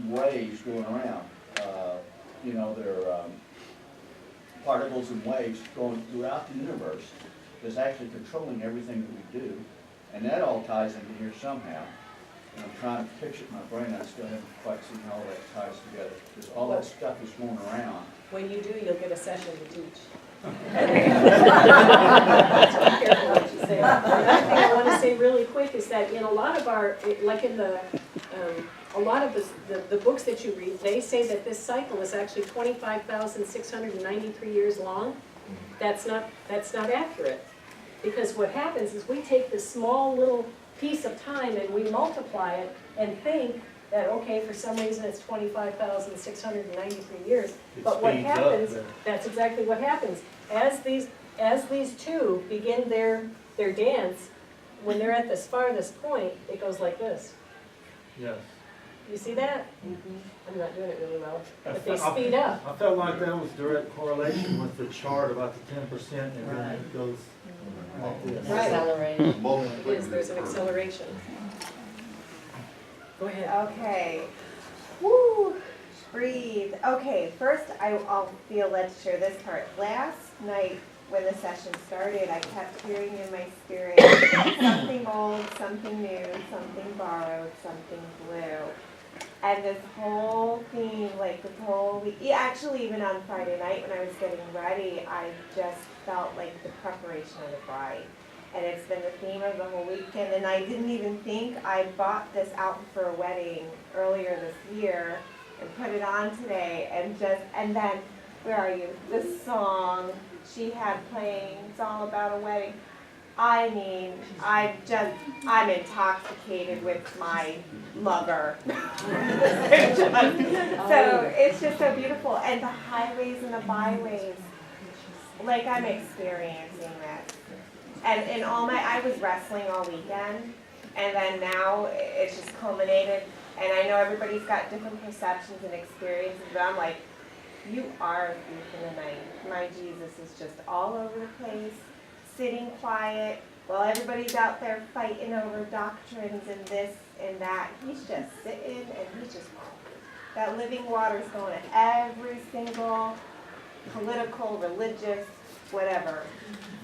waves going around. You know, they're particles and waves going throughout the universe that's actually controlling everything that we do. And that all ties into here somehow. And I'm trying to picture it in my brain, I still haven't quite seen how all that ties together. Because all that stuff is going around. When you do, you'll get a session to teach. So be careful what you say. Another thing I want to say really quick is that in a lot of our, like in a lot of the books that you read, they say that this cycle is actually 25,693 years long. That's not accurate. Because what happens is we take this small little piece of time and we multiply it and think that, okay, for some reason it's 25,693 years. But what happens, that's exactly what happens. As these two begin their dance, when they're at this farthest point, it goes like this. Yes. You see that? I'm not doing it really well, but they speed up. I felt like that was direct correlation with the chart about the 10% and then it goes like this. Right. Acceleration. It is, there's an acceleration. Go ahead. Okay. Woo! Breathe. Okay, first I'll feel led to share this part. Last night when the session started, I kept hearing in my spirit, something old, something new, something borrowed, something blue. And this whole theme, like this whole week, actually even on Friday night when I was getting ready, I just felt like the preparation of the bride. And it's been the theme of the whole weekend, and I didn't even think I bought this out for a wedding earlier this year and put it on today, and then, where are you? This song she had playing, it's all about a wedding. I mean, I'm intoxicated with my lover. So it's just so beautiful, and the highways and the byways, like I'm experiencing this. And in I was wrestling all weekend, and then now it's just culminated. And I know everybody's got different perceptions and experiences, but I'm like, you are a thief in the night. My Jesus is just all over the place, sitting quiet, while everybody's out there fighting over doctrines and this and that, he's just sitting and he's just, that living water's going to every single political, religious, whatever.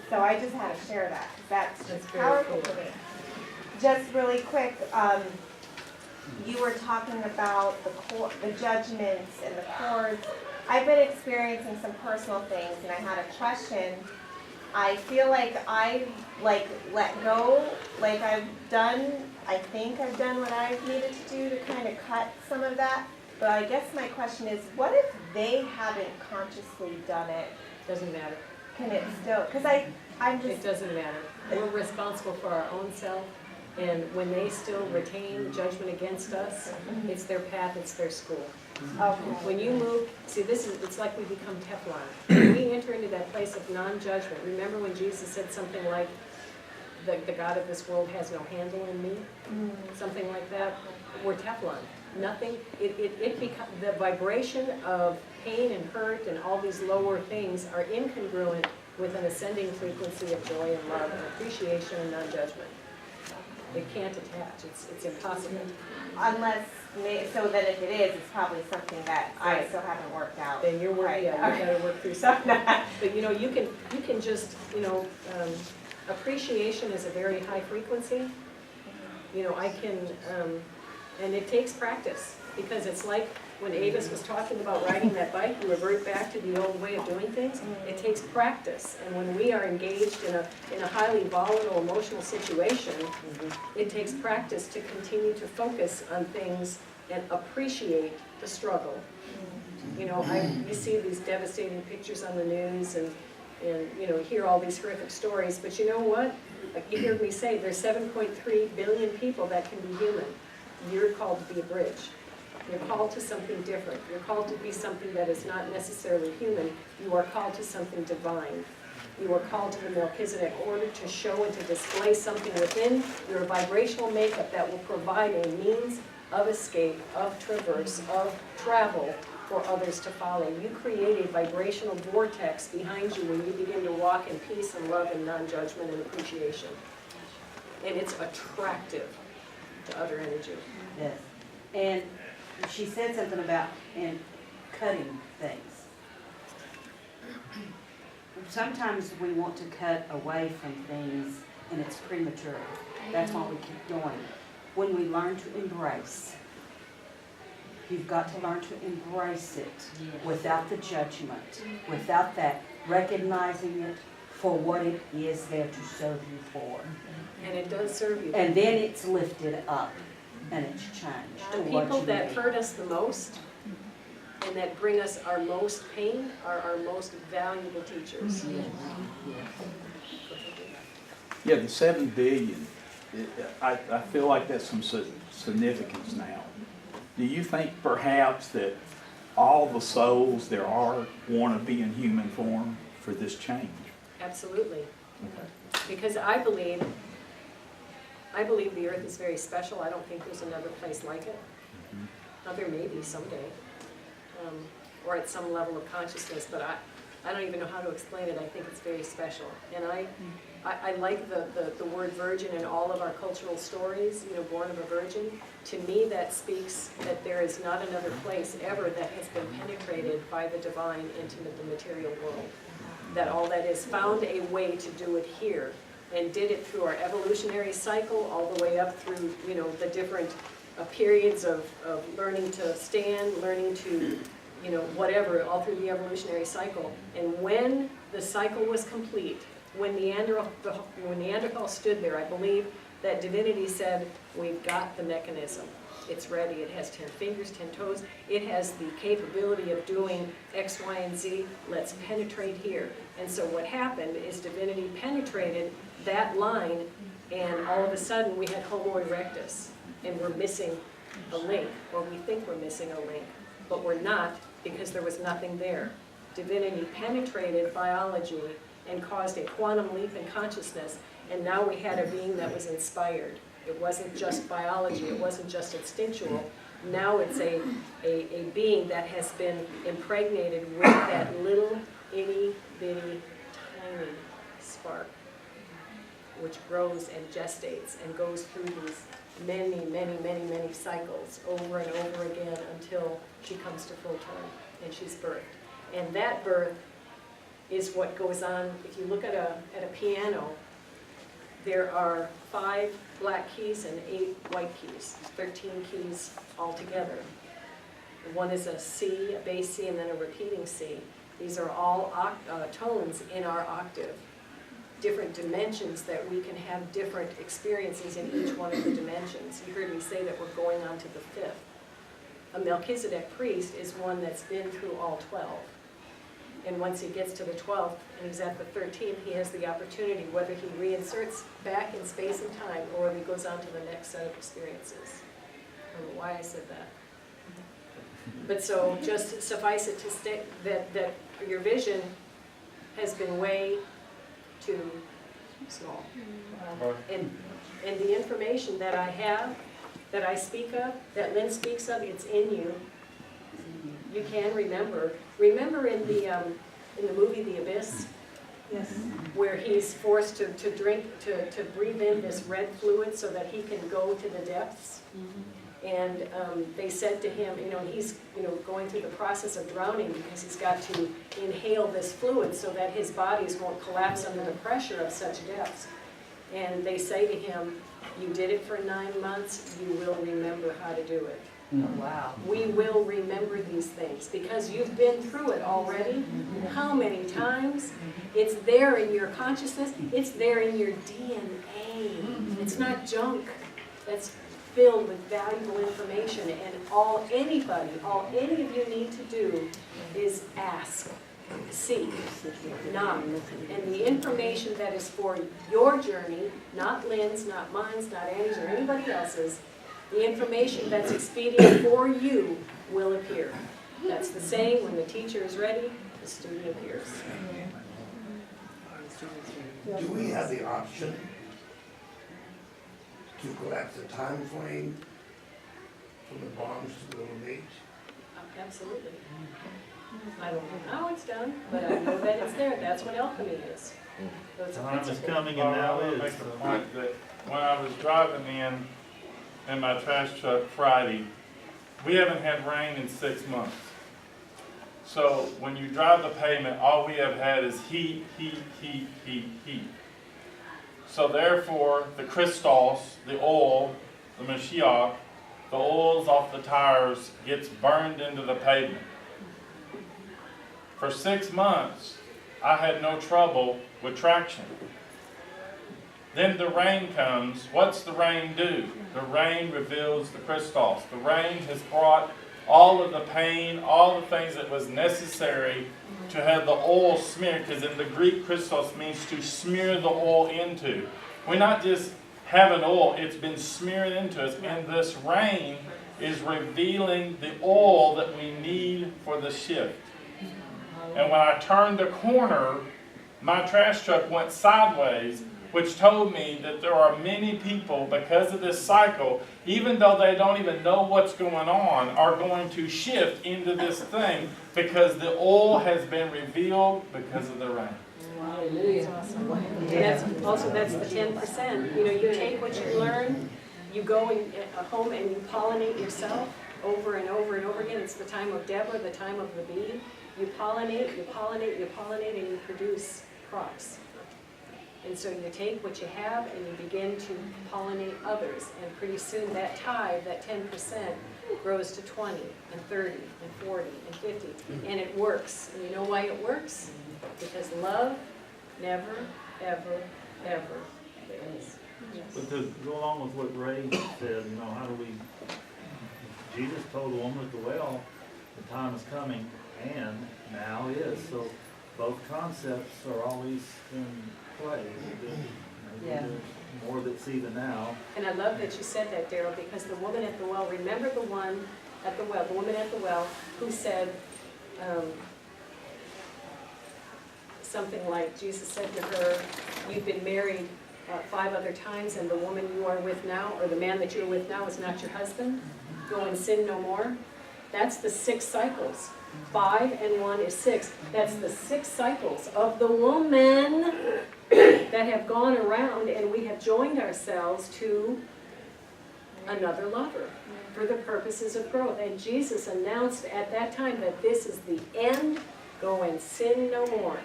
So I just had to share that, 'cause that's That's very powerful cool. to me. Just really quick, you were talking about the judgments and the courts. I've been experiencing some personal things, and I had a question. I feel like I've let go, like I think I've done what I've needed to do to kind of cut some of that. But I guess my question is, what if they haven't consciously done it? Doesn't matter. Can it still, because I'm It just, doesn't matter. We're responsible for our own self, and when they still retain judgment against us, it's their path, it's their school. okay. When you move, see, it's like we become Teflon. When we enter into that place of non-judgment, remember when Jesus said something like, the God of this world has no handle in me? Something like that? We're Teflon. Nothing, the vibration of pain and hurt and all these lower things are incongruent with an ascending frequency of joy and love and appreciation and non-judgment. It can't attach, it's impossible. Unless, so then if it is, it's probably something that I Right. still haven't worked out. Then you're working, Right. yeah, you gotta work through something. But you know, you can just, appreciation is a very high frequency. You know, I can, and it takes practice, because it's like when Avis was talking about riding that bike, you revert back to the old way of doing things. It takes practice, and when we are engaged in a highly volatile emotional situation, it takes practice to continue to focus on things and appreciate the struggle. You know, you see these devastating pictures on the news and hear all these horrific stories, but you know what? Like you heard me say, there's 7.3 billion people that can be human. You're called to be a bridge. You're called to something different. You're called to be something that is not necessarily human. You are called to something divine. You are called to the Melchizedek order to show and to display something within your vibrational makeup that will provide a means of escape, of traverse, of travel for others to follow. You create a vibrational vortex behind you when you begin to walk in peace and love and non-judgment and appreciation. And it's attractive to other energy. Yes. And she said something about cutting things. Sometimes we want to cut away from things and it's premature. That's why we keep doing it. When we learn to embrace, you've got to learn to embrace it without the judgment, without that, recognizing it for what it is there to serve you for. And it does serve you. And then it's lifted up and it's changed to The what people you that need. hurt us the most and that bring us our most pain are our most valuable teachers. Yeah, the 7 billion, I feel like that's some significance now. Do you think perhaps that all the souls there are want to be in human form for this change? Absolutely. Okay. Because I believe the earth is very special. I don't think there's another place like it. Now, there may be someday, or at some level of consciousness, but I don't even know how to explain it. I think it's very special. And I like the word virgin in all of our cultural stories, born of a virgin. To me, that speaks that there is not another place ever that has been penetrated by the divine into the material world. That all that is found a way to do it here, and did it through our evolutionary cycle all the way up through, the different periods of learning to stand, learning to, whatever, all through the evolutionary cycle. And when the cycle was complete, when Neanderthal stood there, I believe that divinity said, we've got the mechanism. It's ready. It has 10 fingers, 10 toes. It has the capability of doing X, Y, and Z. Let's penetrate here. And so what happened is divinity penetrated that line, and all of a sudden we had Homo erectus, and we're missing a link, or we think we're missing a link, but we're not, because there was nothing there. Divinity penetrated biology and caused a quantum leap in consciousness, and now we had a being that was inspired. It wasn't just biology, it wasn't just instinctual. Now it's a being that has been impregnated with that little itty bitty tiny spark. which grows and gestates and goes through these many cycles over and over again until she comes to full term and she's birthed. And that birth is what goes on. If you look at a piano, there are 5 black keys and 8 white keys, 13 keys altogether. One is a C, a bass C, and then a repeating C. These are all tones in our octave, different dimensions that we can have different experiences in each one of the dimensions. You heard me say that we're going on to the 5th. A Melchizedek priest is one that's been through all 12. And once he gets to the 12th and he's at the 13th, he has the opportunity, whether he reinserts back in space and time or he goes on to the next set of experiences. I don't know why I said that. But so just suffice it to state that your vision has been way too small. And the information that I have, that I speak of, that Lynn speaks of, it's in you. You can remember. Remember in the movie The Abyss? Yes. Where he's forced to breathe in this red fluid so that he can go to the depths. And they said to him, he's going through the process of drowning because he's got to inhale this fluid so that his bodies won't collapse under the pressure of such depths. And they say to him, you did it for 9 months, you will remember how to do it. Wow. We will remember these things because you've been through it already. How many times? It's there in your consciousness. It's there in your DNA. It's not junk. That's filled with valuable information. And all any of you need to do is ask, seek, knock. And the information that is for your journey, not Lynn's, not mine's, not Annie's, or anybody else's, the information that's expedient for you will appear. That's the saying, when the teacher is ready, the student appears. Do we have the option to collapse the time frame from the Bronze to the Middle Age? Absolutely. I don't know how it's done, but I know that it's there. That's what alchemy is. So it's a Time is principle. coming and now I want to is. make a point that when I was driving in my trash truck Friday, we haven't had rain in 6 months. So when you drive the pavement, all we have had is heat. So therefore, the crystals, the oil, the Mashiach, the oils off the tires gets burned into the pavement. For 6 months, I had no trouble with traction. Then the rain comes. What's the rain do? The rain reveals the crystals. The rain has brought all of the pain, all the things that was necessary to have the oil smeared, because in the Greek, crystals means to smear the oil into. We're not just having oil, it's been smeared into us, and this rain is revealing the oil that we need for the shift. And when I turned the corner, my trash truck went sideways, which told me that there are many people, because of this cycle, even though they don't even know what's going on, are going to shift into this thing because the oil has been revealed because of the rain. Hallelujah. That's the 10%. You take what you learn, you go home and you pollinate yourself over and over and over again. It's the time of Deborah, the time of the bee. You pollinate, and you produce crops. And so you take what you have and you begin to pollinate others. And pretty soon that tithe, that 10%, grows to 20 and 30 and 40 and 50. And it works. And you know why it works? Because love never, ever, ever fails. But to go along with what Ray said, how do we, Jesus told the woman at the well, the time is coming and now is. So both concepts are always in play. There's more that see the now. And I love that you said that, Daryl, because the woman at the well, remember the woman at the well who said something like, Jesus said to her, you've been married 5 other times and the woman you are with now, or the man that you're with now is not your husband. Go and sin no more. That's the 6 cycles. 5 and 1 is 6. That's the 6 cycles of the woman that have gone around, and we have joined ourselves to another lover for the purposes of growth. And Jesus announced at that time that this is the end, go and sin no more.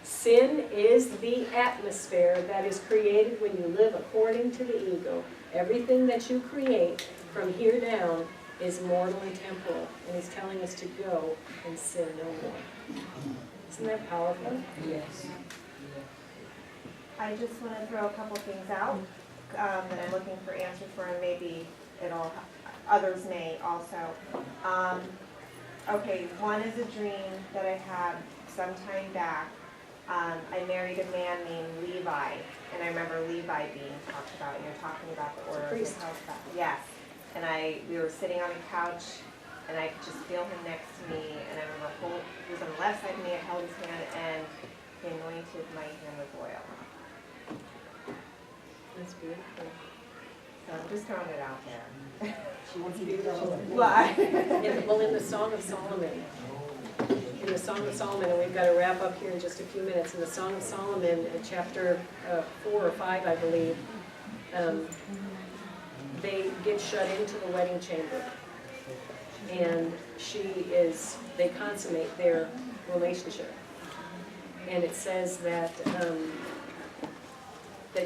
Sin is the atmosphere that is created when you live according to the ego. Everything that you create from here down is mortal and temporal, and he's telling us to go and sin no more. Isn't that powerful? Yes. I just want to throw a couple things out that I'm looking for answers for, and maybe others may also. Okay, one is a dream that I had some time back. I married a man named Levi, and I remember Levi being talked about. You're talking about the order of the house. Yes. And we were sitting on a couch, and I could just feel him next to me, and I remember he was on the left side of me, I held his hand, and he anointed my hand with oil. That's beautiful. So I'm just throwing it out there. She wants you to tell her. Why? Well, in the Song of Solomon, and we've got to wrap up here in just a few minutes, in the Song of Solomon, in chapter 4 or 5, I believe, they get shut into the wedding chamber, and they consummate their relationship. And it says that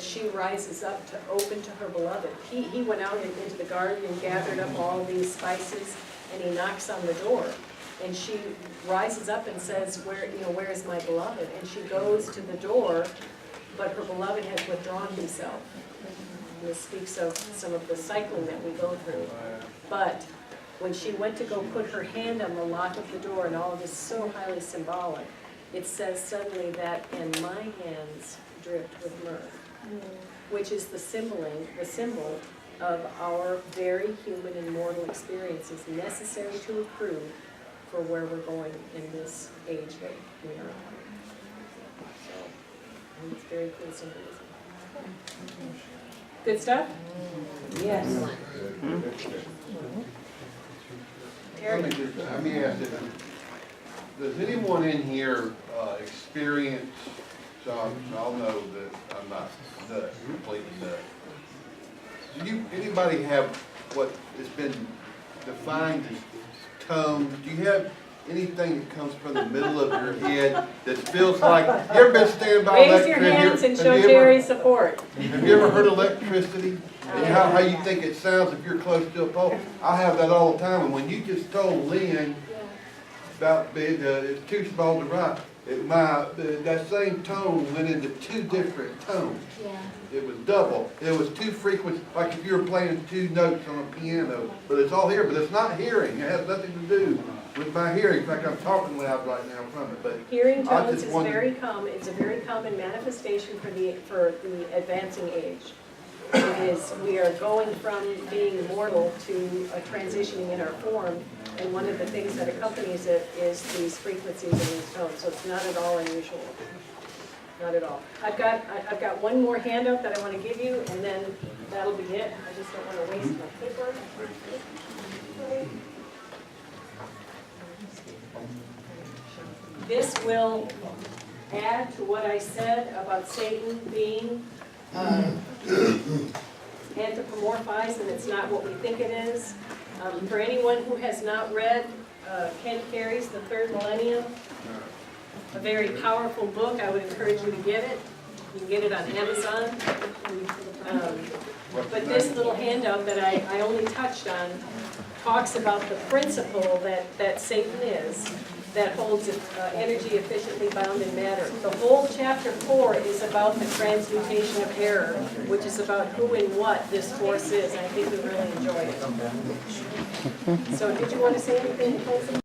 she rises up to open to her beloved. He went out into the garden and gathered up all these spices, and he knocks on the door. And she rises up and says, where is my beloved? And she goes to the door, but her beloved has withdrawn himself. And this speaks of some of the cycling that we go through. But when she went to go put her hand on the lock of the door, and all of this is so highly symbolic, it says suddenly that, and my hands dripped with myrrh, which is the symbol of our very human and mortal experiences necessary to accrue for where we're going in this age that we are on. So, it's very cool symbolism. Good stuff? Yes. Terry? Let me ask this. Does anyone in here experience, so I'll know that I'm not nuts, completely nuts. Do anybody have what has been defined as tones? Do you have anything that comes from the middle of your head that feels like, you ever been standing by Raise your electricity? hands and show Terry's support. Have you ever heard electricity? And how you think it sounds if you're close to a pole? I have that all the time, and when you just told Lynn about it's too small to write, that same tone went into 2 different tones. Yeah. It was double. It was 2 frequencies, like if you were playing 2 notes on a piano. But it's all here, but it's not hearing. It has nothing to do with my hearing. In fact, I'm talking loud right now from it. But Hearing tones is very common. It's a very common manifestation for the advancing age. We are going from being mortal to transitioning in our form, and one of the things that accompanies it is these frequencies and these tones. So it's not at all unusual. Not at all. I've got one more handout that I want to give you, and then that'll be it. I just don't want to waste my paper. This will add to what I said about Satan being anthropomorphized, and it's not what we think it is. For anyone who has not read Ken Carey's The Third Millennium, a very powerful book, I would encourage you to get it. You can get it on Amazon. But this little handout that I only touched on talks about the principle that Satan is, that holds energy efficiently bound in matter. The whole chapter 4 is about the transmutation of error, which is about who and what this force is, and I think you'll really enjoy it. So did you want to say anything in closing?